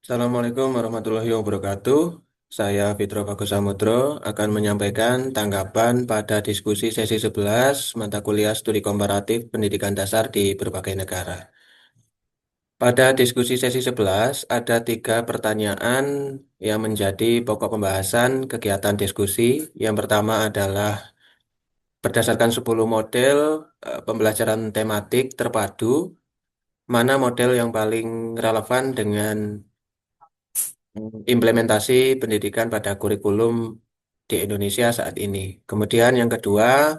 Assalamualaikum warahmatullahi wabarakatuh. Saya Fitro Bagus Samudro akan menyampaikan tanggapan pada diskusi sesi 11 mata kuliah studi komparatif pendidikan dasar di berbagai negara. Pada diskusi sesi 11 ada 3 pertanyaan yang menjadi pokok pembahasan kegiatan diskusi. Yang pertama adalah berdasarkan 10 model pembelajaran tematik terpadu, mana model yang paling relevan dengan implementasi pendidikan pada kurikulum di Indonesia saat ini. Kemudian yang kedua,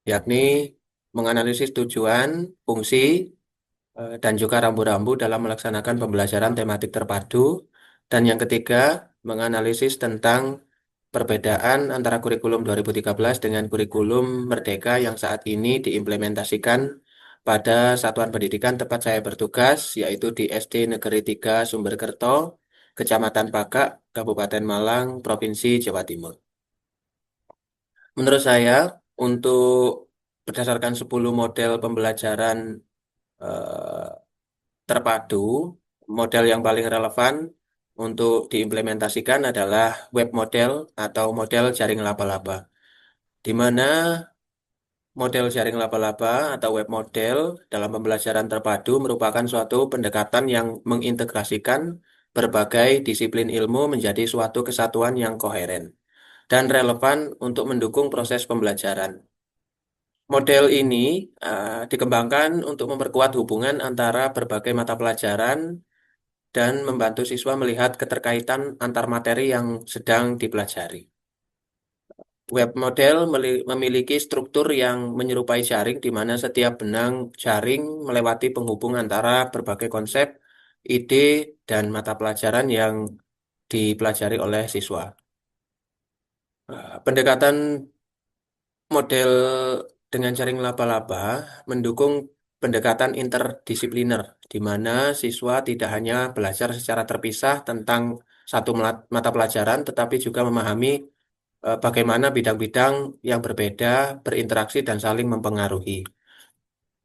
yakni menganalisis tujuan, fungsi, dan juga rambu-rambu dalam melaksanakan pembelajaran tematik terpadu. Dan yang ketiga, menganalisis tentang perbedaan antara kurikulum 2013 dengan kurikulum Merdeka yang saat ini diimplementasikan pada satuan pendidikan tempat saya bertugas, yaitu di SD Negeri 3 Sumberkerto, Kecamatan Pakak, Kabupaten Malang, Provinsi Jawa Timur. Menurut saya, untuk berdasarkan 10 model pembelajaran eh, terpadu, model yang paling relevan untuk diimplementasikan adalah web model atau model jaring laba-laba, di mana model jaring laba-laba atau web model dalam pembelajaran terpadu merupakan suatu pendekatan yang mengintegrasikan berbagai disiplin ilmu menjadi suatu kesatuan yang koheren dan relevan untuk mendukung proses pembelajaran. Model ini dikembangkan untuk memperkuat hubungan antara berbagai mata pelajaran dan membantu siswa melihat keterkaitan antar materi yang sedang dipelajari. Web model memiliki struktur yang menyerupai jaring, di mana setiap benang jaring melewati penghubung antara berbagai konsep, ide, dan mata pelajaran yang dipelajari oleh siswa. Pendekatan model dengan jaring laba-laba mendukung pendekatan interdisipliner, di mana siswa tidak hanya belajar secara terpisah tentang satu mata pelajaran, tetapi juga memahami bagaimana bidang-bidang yang berbeda berinteraksi dan saling mempengaruhi.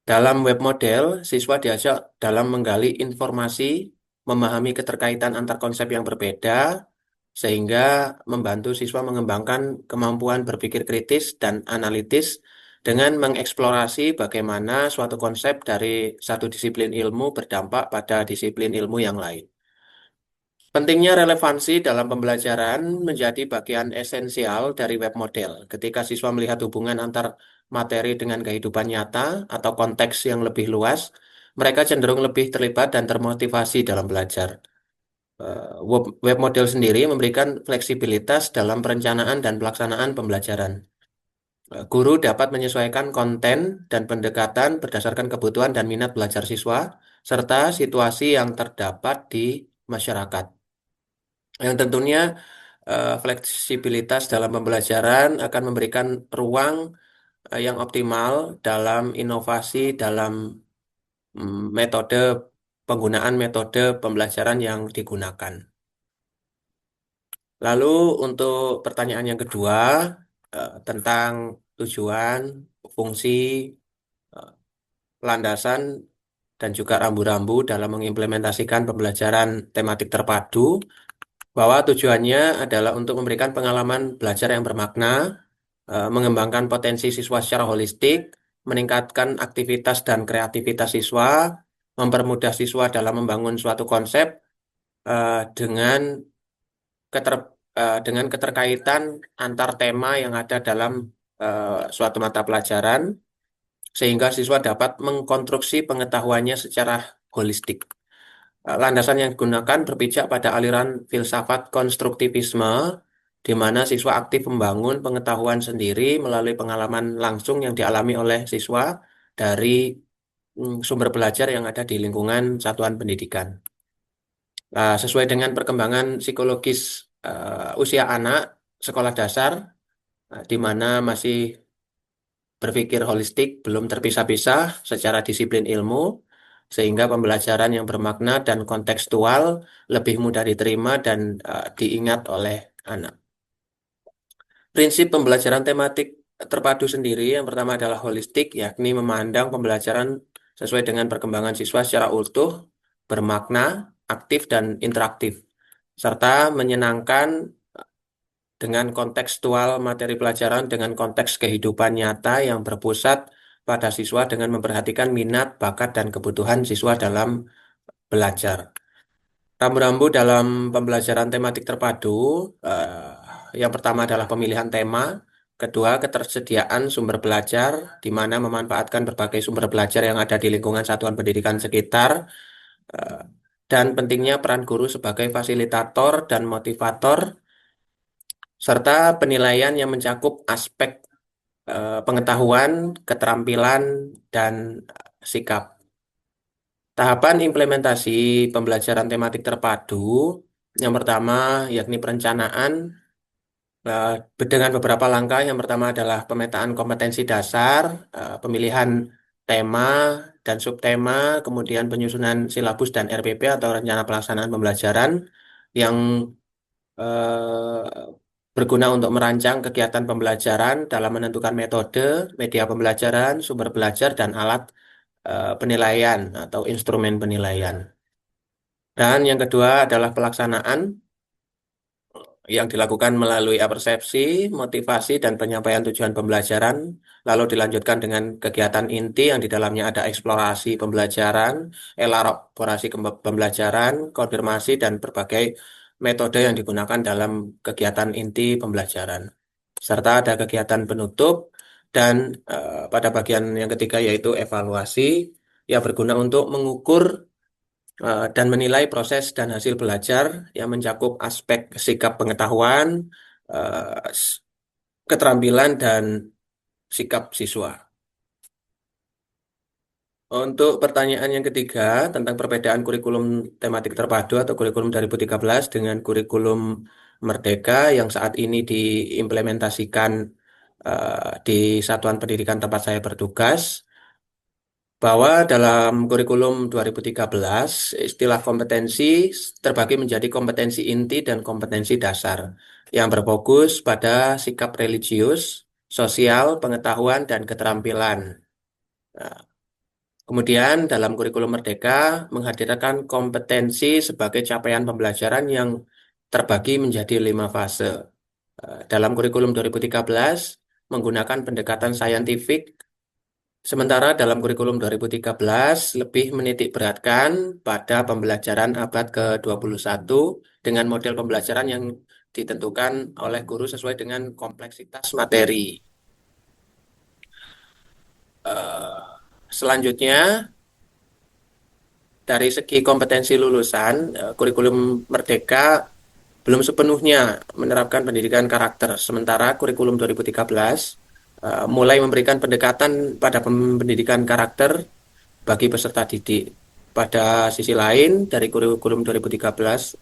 Dalam web model, siswa diajak dalam menggali informasi, memahami keterkaitan antar konsep yang berbeda, sehingga membantu siswa mengembangkan kemampuan berpikir kritis dan analitis dengan mengeksplorasi bagaimana suatu konsep dari satu disiplin ilmu berdampak pada disiplin ilmu yang lain. Pentingnya relevansi dalam pembelajaran menjadi bagian esensial dari web model. Ketika siswa melihat hubungan antar materi dengan kehidupan nyata atau konteks yang lebih luas, mereka cenderung lebih terlibat dan termotivasi dalam belajar. Web model sendiri memberikan fleksibilitas dalam perencanaan dan pelaksanaan pembelajaran. Guru dapat menyesuaikan konten dan pendekatan berdasarkan kebutuhan dan minat belajar siswa, serta situasi yang terdapat di masyarakat. Yang tentunya fleksibilitas dalam pembelajaran akan memberikan ruang yang optimal dalam inovasi dalam metode penggunaan metode pembelajaran yang digunakan. Lalu untuk pertanyaan yang kedua tentang tujuan, fungsi, eh, landasan, dan juga rambu-rambu dalam mengimplementasikan pembelajaran tematik terpadu, bahwa tujuannya adalah untuk memberikan pengalaman belajar yang bermakna, mengembangkan potensi siswa secara holistik, meningkatkan aktivitas dan kreativitas siswa, mempermudah siswa dalam membangun suatu konsep dengan keter, dengan keterkaitan antar tema yang ada dalam suatu mata pelajaran, sehingga siswa dapat mengkonstruksi pengetahuannya secara holistik. Landasan yang digunakan berpijak pada aliran filsafat konstruktivisme, di mana siswa aktif membangun pengetahuan sendiri melalui pengalaman langsung yang dialami oleh siswa dari sumber belajar yang ada di lingkungan satuan pendidikan. Sesuai dengan perkembangan psikologis usia anak sekolah dasar, di mana masih berpikir holistik, belum terpisah-pisah secara disiplin ilmu, sehingga pembelajaran yang bermakna dan kontekstual lebih mudah diterima dan diingat oleh anak. Prinsip pembelajaran tematik terpadu sendiri yang pertama adalah holistik, yakni memandang pembelajaran sesuai dengan perkembangan siswa secara utuh, bermakna, aktif dan interaktif, serta menyenangkan dengan kontekstual materi pelajaran dengan konteks kehidupan nyata yang berpusat pada siswa dengan memperhatikan minat, bakat, dan kebutuhan siswa dalam belajar. Rambu-rambu dalam pembelajaran tematik terpadu, yang pertama adalah pemilihan tema, kedua ketersediaan sumber belajar, di mana memanfaatkan berbagai sumber belajar yang ada di lingkungan satuan pendidikan sekitar, eh, dan pentingnya peran guru sebagai fasilitator dan motivator, serta penilaian yang mencakup aspek pengetahuan, keterampilan, dan sikap. Tahapan implementasi pembelajaran tematik terpadu, yang pertama yakni perencanaan eh, dengan beberapa langkah. Yang pertama adalah pemetaan kompetensi dasar, pemilihan tema dan subtema, kemudian penyusunan silabus dan RPP atau rencana pelaksanaan pembelajaran yang eh, berguna untuk merancang kegiatan pembelajaran dalam menentukan metode, media pembelajaran, sumber belajar, dan alat penilaian atau instrumen penilaian. Dan yang kedua adalah pelaksanaan yang dilakukan melalui persepsi, motivasi, dan penyampaian tujuan pembelajaran, lalu dilanjutkan dengan kegiatan inti yang di dalamnya ada eksplorasi pembelajaran, elaborasi pembelajaran, konfirmasi, dan berbagai metode yang digunakan dalam kegiatan inti pembelajaran. Serta ada kegiatan penutup dan pada bagian yang ketiga yaitu evaluasi yang berguna untuk mengukur dan menilai proses dan hasil belajar yang mencakup aspek sikap pengetahuan, eh, keterampilan, dan sikap siswa. Untuk pertanyaan yang ketiga tentang perbedaan kurikulum tematik terpadu atau kurikulum 2013 dengan kurikulum Merdeka yang saat ini diimplementasikan di satuan pendidikan tempat saya bertugas, bahwa dalam kurikulum 2013 istilah kompetensi terbagi menjadi kompetensi inti dan kompetensi dasar yang berfokus pada sikap religius, sosial, pengetahuan, dan keterampilan. Nah, kemudian dalam kurikulum Merdeka menghadirkan kompetensi sebagai capaian pembelajaran yang terbagi menjadi 5 fase. Dalam kurikulum 2013 menggunakan pendekatan saintifik. Sementara dalam kurikulum 2013 lebih menitik beratkan pada pembelajaran abad ke-21 dengan model pembelajaran yang ditentukan oleh guru sesuai dengan kompleksitas materi. Eh, Selanjutnya, dari segi kompetensi lulusan, kurikulum Merdeka belum sepenuhnya menerapkan pendidikan karakter. Sementara kurikulum 2013 mulai memberikan pendekatan pada pendidikan karakter bagi peserta didik. Pada sisi lain, dari kurikulum 2013,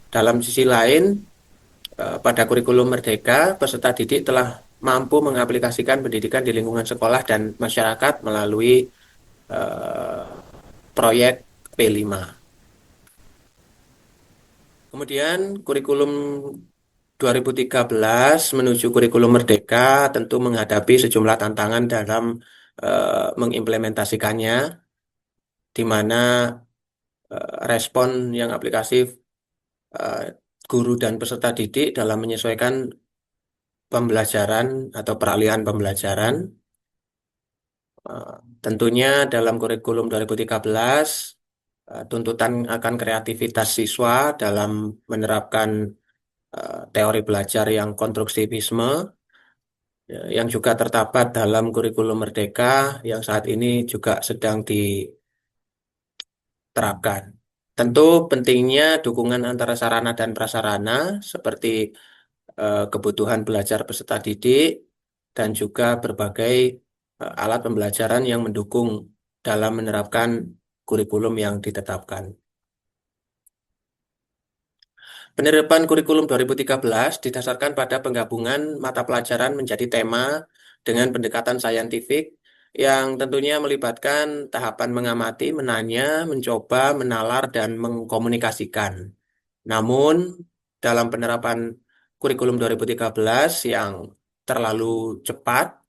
dalam sisi lain, pada kurikulum Merdeka, peserta didik telah mampu mengaplikasikan pendidikan di lingkungan sekolah dan masyarakat melalui eh, proyek P5. Kemudian kurikulum 2013 menuju kurikulum Merdeka tentu menghadapi sejumlah tantangan dalam mengimplementasikannya, di mana respon yang aplikasif eh, guru dan peserta didik dalam menyesuaikan pembelajaran atau peralihan pembelajaran. Eh, Tentunya dalam kurikulum 2013 tuntutan akan kreativitas siswa dalam menerapkan teori belajar yang konstruktivisme yang juga terdapat dalam kurikulum Merdeka yang saat ini juga sedang diterapkan. Tentu pentingnya dukungan antara sarana dan prasarana seperti kebutuhan belajar peserta didik dan juga berbagai alat pembelajaran yang mendukung dalam menerapkan kurikulum yang ditetapkan. Penerapan kurikulum 2013 didasarkan pada penggabungan mata pelajaran menjadi tema dengan pendekatan saintifik yang tentunya melibatkan tahapan mengamati, menanya, mencoba, menalar, dan mengkomunikasikan. Namun, dalam penerapan kurikulum 2013 yang terlalu cepat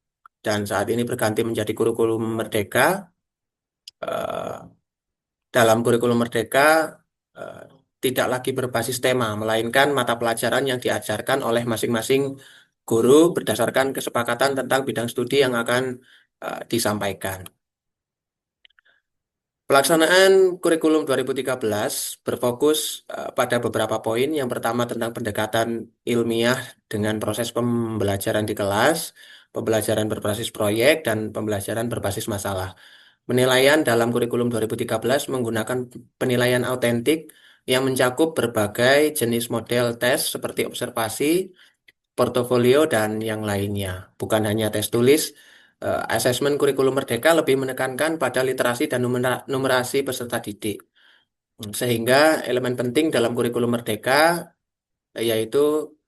dan saat ini berganti menjadi kurikulum Merdeka, eh, dalam kurikulum Merdeka eh, tidak lagi berbasis tema, melainkan mata pelajaran yang diajarkan oleh masing-masing guru berdasarkan kesepakatan tentang bidang studi yang akan disampaikan. Pelaksanaan kurikulum 2013 berfokus pada beberapa poin. Yang pertama tentang pendekatan ilmiah dengan proses pembelajaran di kelas, pembelajaran berbasis proyek, dan pembelajaran berbasis masalah. Penilaian dalam kurikulum 2013 menggunakan penilaian autentik yang mencakup berbagai jenis model tes seperti observasi, portofolio, dan yang lainnya. Bukan hanya tes tulis, asesmen kurikulum Merdeka lebih menekankan pada literasi dan numerasi peserta didik. Sehingga elemen penting dalam kurikulum Merdeka yaitu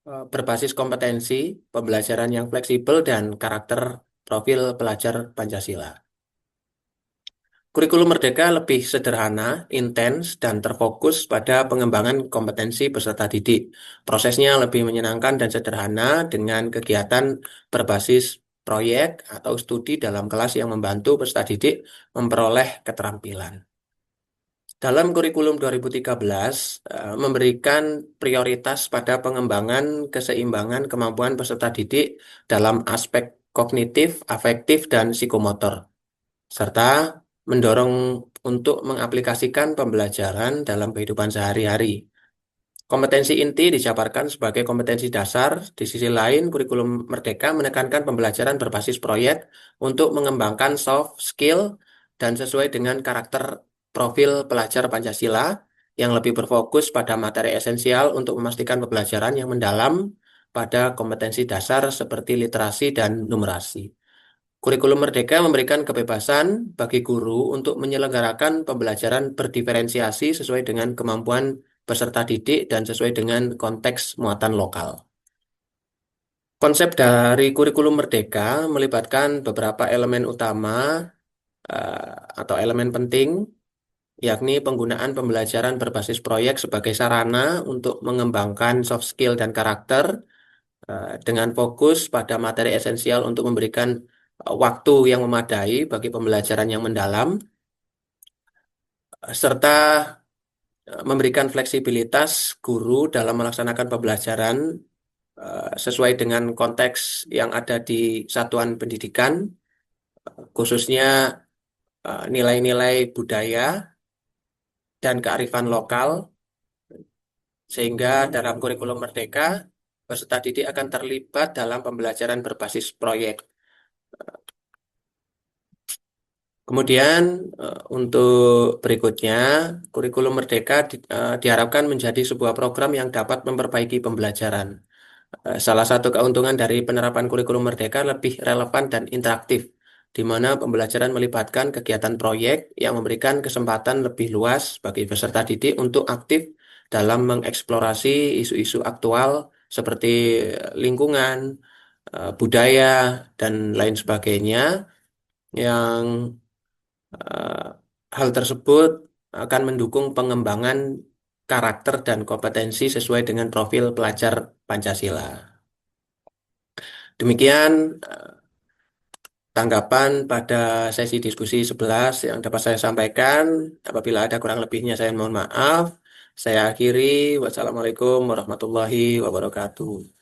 berbasis kompetensi, pembelajaran yang fleksibel, dan karakter profil pelajar Pancasila. Kurikulum Merdeka lebih sederhana, intens, dan terfokus pada pengembangan kompetensi peserta didik. Prosesnya lebih menyenangkan dan sederhana dengan kegiatan berbasis proyek atau studi dalam kelas yang membantu peserta didik memperoleh keterampilan. Dalam kurikulum 2013, memberikan prioritas pada pengembangan keseimbangan kemampuan peserta didik dalam aspek kognitif, afektif, dan psikomotor, serta mendorong untuk mengaplikasikan pembelajaran dalam kehidupan sehari-hari. Kompetensi inti dijabarkan sebagai kompetensi dasar. Di sisi lain, kurikulum Merdeka menekankan pembelajaran berbasis proyek untuk mengembangkan soft skill dan sesuai dengan karakter profil pelajar Pancasila yang lebih berfokus pada materi esensial untuk memastikan pembelajaran yang mendalam pada kompetensi dasar seperti literasi dan numerasi. Kurikulum Merdeka memberikan kebebasan bagi guru untuk menyelenggarakan pembelajaran berdiferensiasi sesuai dengan kemampuan peserta didik dan sesuai dengan konteks muatan lokal. Konsep dari kurikulum Merdeka melibatkan beberapa elemen utama atau elemen penting, yakni penggunaan pembelajaran berbasis proyek sebagai sarana untuk mengembangkan soft skill dan karakter, dengan fokus pada materi esensial untuk memberikan waktu yang memadai bagi pembelajaran yang mendalam, serta memberikan fleksibilitas guru dalam melaksanakan pembelajaran sesuai dengan konteks yang ada di satuan pendidikan, khususnya nilai-nilai budaya dan kearifan lokal, sehingga dalam kurikulum Merdeka, peserta didik akan terlibat dalam pembelajaran berbasis proyek. Kemudian untuk berikutnya, kurikulum Merdeka diharapkan menjadi sebuah program yang dapat memperbaiki pembelajaran. Salah satu keuntungan dari penerapan kurikulum Merdeka lebih relevan dan interaktif, di mana pembelajaran melibatkan kegiatan proyek yang memberikan kesempatan lebih luas bagi peserta didik untuk aktif dalam mengeksplorasi isu-isu aktual seperti lingkungan, budaya, dan lain sebagainya, yang eh, hal tersebut akan mendukung pengembangan karakter dan kompetensi sesuai dengan profil pelajar Pancasila. Demikian tanggapan pada sesi diskusi 11 yang dapat saya sampaikan. Apabila ada kurang lebihnya saya mohon maaf. Saya akhiri. Wassalamualaikum warahmatullahi wabarakatuh.